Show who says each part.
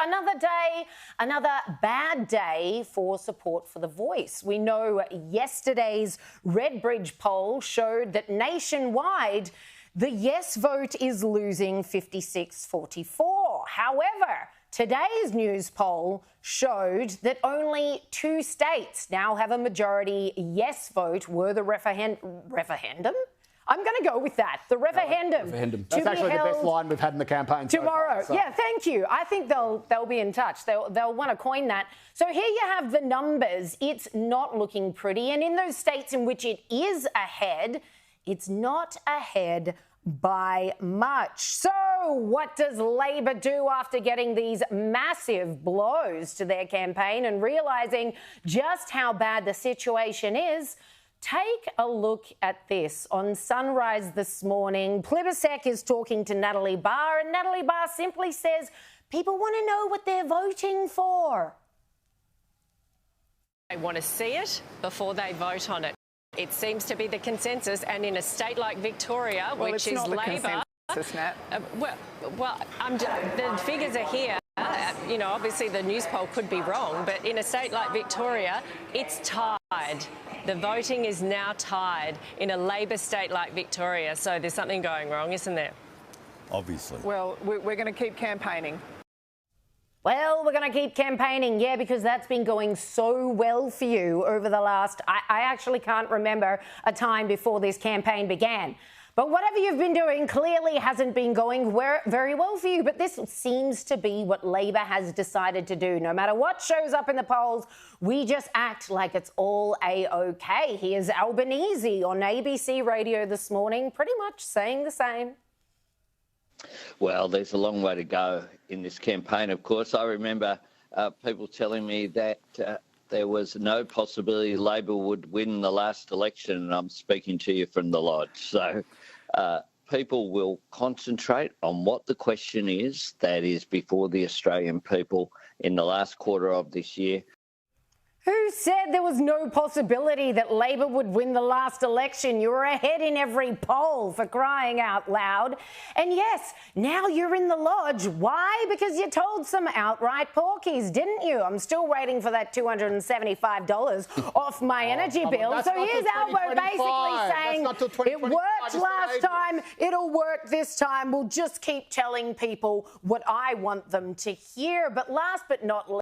Speaker 1: another day, another bad day for support for The Voice. We know yesterday's Redbridge poll showed that nationwide, the yes vote is losing 56-44. However, today's Newspoll showed that only 2 states now have a majority yes vote. Were the referendum? I'm going to go with that. The referendum.
Speaker 2: That's actually the best line we've had in the campaign
Speaker 1: tomorrow.
Speaker 2: So far, so.
Speaker 1: Yeah, thank you. I think they'll be in touch. They'll want to coin that. So here you have the numbers. It's not looking pretty. And in those states in which it is ahead, it's not ahead by much. So what does Labor do after getting these massive blows to their campaign and realising just how bad the situation is? Take a look at this. On Sunrise this morning, Plibersek is talking to Natalie Barr, and Natalie Barr simply says people want to know what they're voting for.
Speaker 3: They want to see it before they vote on it. It seems to be the consensus, and in a state like Victoria, which is Labor... the figures are here. You know, obviously the Newspoll could be wrong, but in a state like Victoria, it's tied. The voting is now tied in a Labor state like Victoria, so there's something going wrong, isn't there?
Speaker 4: Obviously.
Speaker 5: Well, we're going to keep campaigning.
Speaker 1: Well, we're going to keep campaigning, yeah, because that's been going so well for you over the last... I actually can't remember a time before this campaign began. But whatever you've been doing clearly hasn't been going very well for you. But this seems to be what Labor has decided to do. No matter what shows up in the polls, we just act like it's all A-OK. Here's Albanese on ABC Radio this morning, pretty much saying the same.
Speaker 6: Well, there's a long way to go in this campaign, of course. I remember people telling me that there was no possibility Labor would win the last election, and I'm speaking to you from the Lodge. So people will concentrate on what the question is that is before the Australian people in the last quarter of this year.
Speaker 1: Who said there was no possibility that Labor would win the last election? You were ahead in every poll, for crying out loud. And yes, now you're in the Lodge. Why? Because you told some outright porkies, didn't you? I'm still waiting for that $275 off my energy bill. So here's Albo basically saying it worked last time, it'll work this time. We'll just keep telling people what I want them to hear. But last but not least,